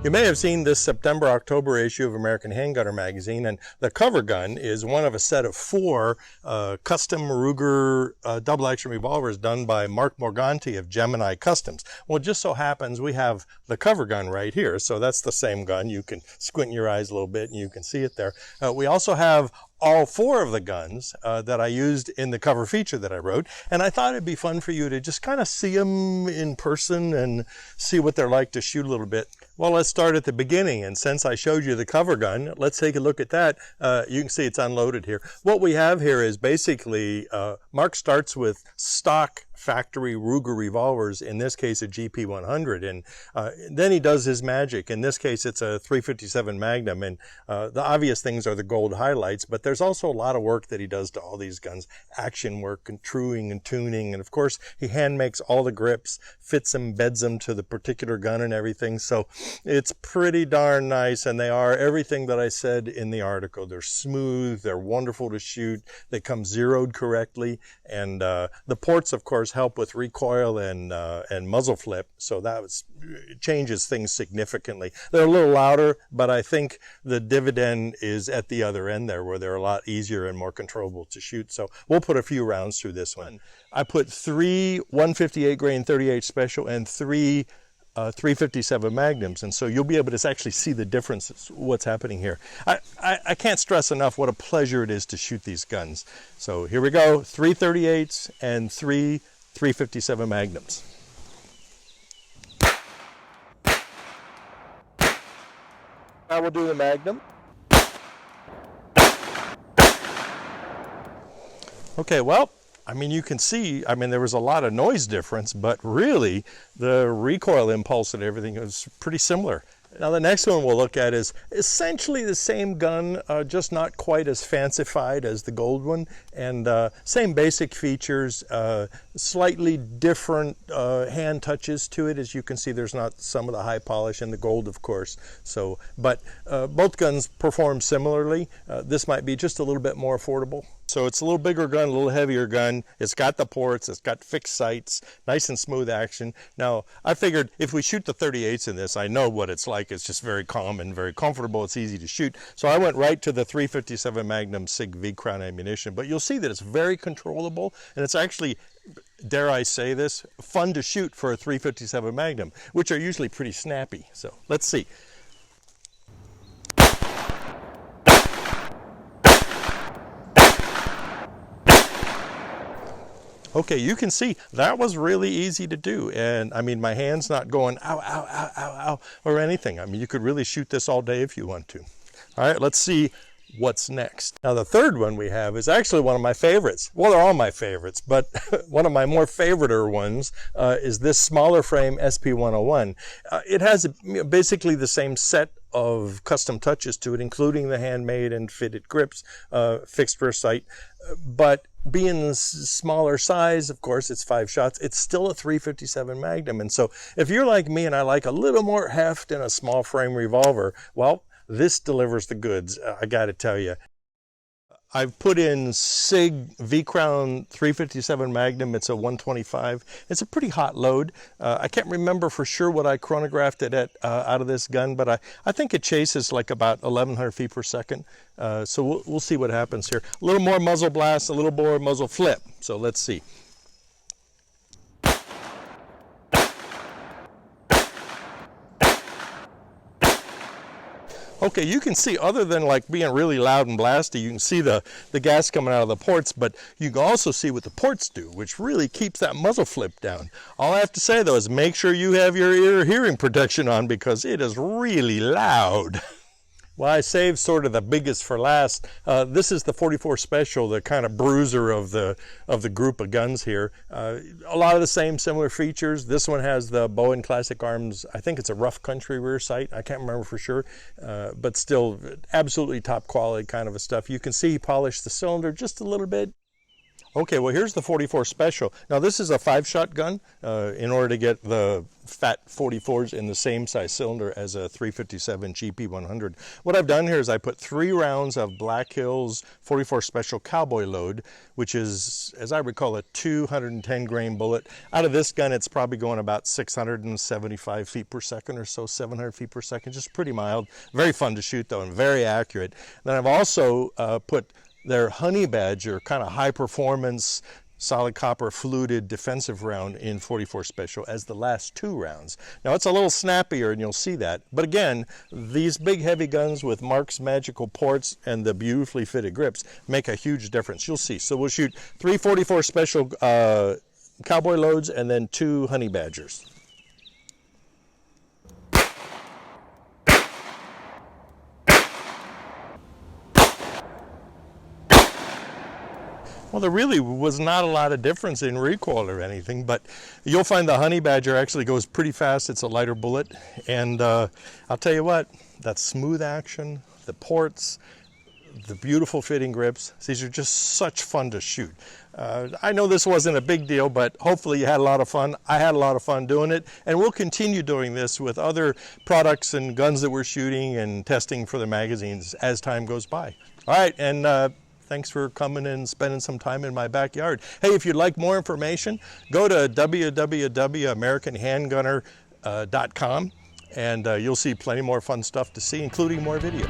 You may have seen this September-October issue of American Handgunner magazine, and the cover gun is one of a set of 4 custom Ruger double-action revolvers done by Mark Morganti of Gemini Customs. Well, it just so happens we have the cover gun right here, so that's the same gun. You can squint your eyes a little bit and you can see it there. We also have all 4 of the guns that I used in the cover feature that I wrote, and I thought it'd be fun for you to just kind of see them in person and see what they're like to shoot a little bit. Well, let's start at the beginning, and since I showed you the cover gun, let's take a look at that. You can see it's unloaded here. What we have here is basically, Mark starts with stock factory Ruger revolvers, in this case a GP100, and then he does his magic. In this case it's a 357 Magnum, and the obvious things are the gold highlights, but there's also a lot of work that he does to all these guns, action work and truing and tuning, and of course he hand makes all the grips, fits them, beds them to the particular gun and everything, so it's pretty darn nice, and they are everything that I said in the article. They're smooth, they're wonderful to shoot, they come zeroed correctly, and the ports of course help with recoil and muzzle flip, so that changes things significantly. They're a little louder, but I think the dividend is at the other end there, where they're a lot easier and more controllable to shoot. So we'll put a few rounds through this one. I put 3 158 grain 38 special and 3 357 Magnums, and so you'll be able to actually see the difference, what's happening here. I can't stress enough what a pleasure it is to shoot these guns. So here we go, 3 38s and 3 357 Magnums. I will do the Magnum. Okay, well, I mean, you can see, I mean, there was a lot of noise difference, but really the recoil impulse and everything was pretty similar. Now the next one we'll look at is essentially the same gun, just not quite as fancified as the gold one, and same basic features, slightly different hand touches to it. As you can see, there's not some of the high polish in the gold, of course. So, but both guns perform similarly. This might be just a little bit more affordable. So it's a little bigger gun, a little heavier gun. It's got the ports, it's got fixed sights, nice and smooth action. Now, I figured if we shoot the 38s in this, I know what it's like. It's just very calm and very comfortable. It's easy to shoot. So I went right to the 357 Magnum SIG V-Crown ammunition. But you'll see that it's very controllable, and it's actually, dare I say this, fun to shoot for a 357 Magnum, which are usually pretty snappy. So let's see. Okay, you can see that was really easy to do, and I mean, my hand's not going ow, ow, ow, ow, ow, or anything. I mean, you could really shoot this all day if you want to. All right, let's see what's next. Now, the third one we have is actually one of my favorites. Well, they're all my favorites, but one of my more favoriter ones is this smaller frame SP101. It has basically the same set of custom touches to it, including the handmade and fitted grips, fixed rear sight, but being smaller size, of course, it's 5 shots, it's still a 357 Magnum. And so if you're like me and I like a little more heft in a small frame revolver, well, this delivers the goods, I gotta tell you. I've put in SIG V-Crown 357 Magnum. It's a 125. It's a pretty hot load. I can't remember for sure what I chronographed it at out of this gun, but I think it chases like about 1,100 feet per second. So we'll see what happens here. A little more muzzle blast, a little more muzzle flip. So let's see. Okay, you can see, other than like being really loud and blasty, you can see the gas coming out of the ports, but you can also see what the ports do, which really keeps that muzzle flip down. All I have to say though is make sure you have your ear hearing protection on, because it is really loud. Well, I saved sort of the biggest for last. This is the 44 Special, the kind of bruiser of the group of guns here. A lot of the same similar features. This one has the Bowen Classic Arms, I think it's a rough country rear sight. I can't remember for sure, but still absolutely top quality kind of a stuff. You can see he polished the cylinder just a little bit. Okay, well here's the 44 Special. Now this is a 5-shot gun in order to get the fat 44s in the same size cylinder as a 357 GP100. What I've done here is I put 3 rounds of Black Hills 44 Special Cowboy load, which is, as I recall, a 210 grain bullet. Out of this gun, it's probably going about 675 feet per second or so, 700 feet per second, just pretty mild. Very fun to shoot though, and very accurate. Then I've also put their Honey Badger kind of high performance solid copper fluted defensive round in 44 Special as the last 2 rounds. Now it's a little snappier and you'll see that, but again, these big heavy guns with Mark's magical ports and the beautifully fitted grips make a huge difference. You'll see. So we'll shoot 3 44 Special cowboy loads and then 2 Honey Badgers. Well, there really was not a lot of difference in recoil or anything, but you'll find the Honey Badger actually goes pretty fast. It's a lighter bullet, and I'll tell you what, that smooth action, the ports, the beautiful fitting grips, these are just such fun to shoot. I know this wasn't a big deal, but hopefully you had a lot of fun. I had a lot of fun doing it, and we'll continue doing this with other products and guns that we're shooting and testing for the magazines as time goes by. All right, and thanks for coming and spending some time in my backyard. Hey, if you'd like more information, go to www.americanhandgunner.com and you'll see plenty more fun stuff to see, including more video.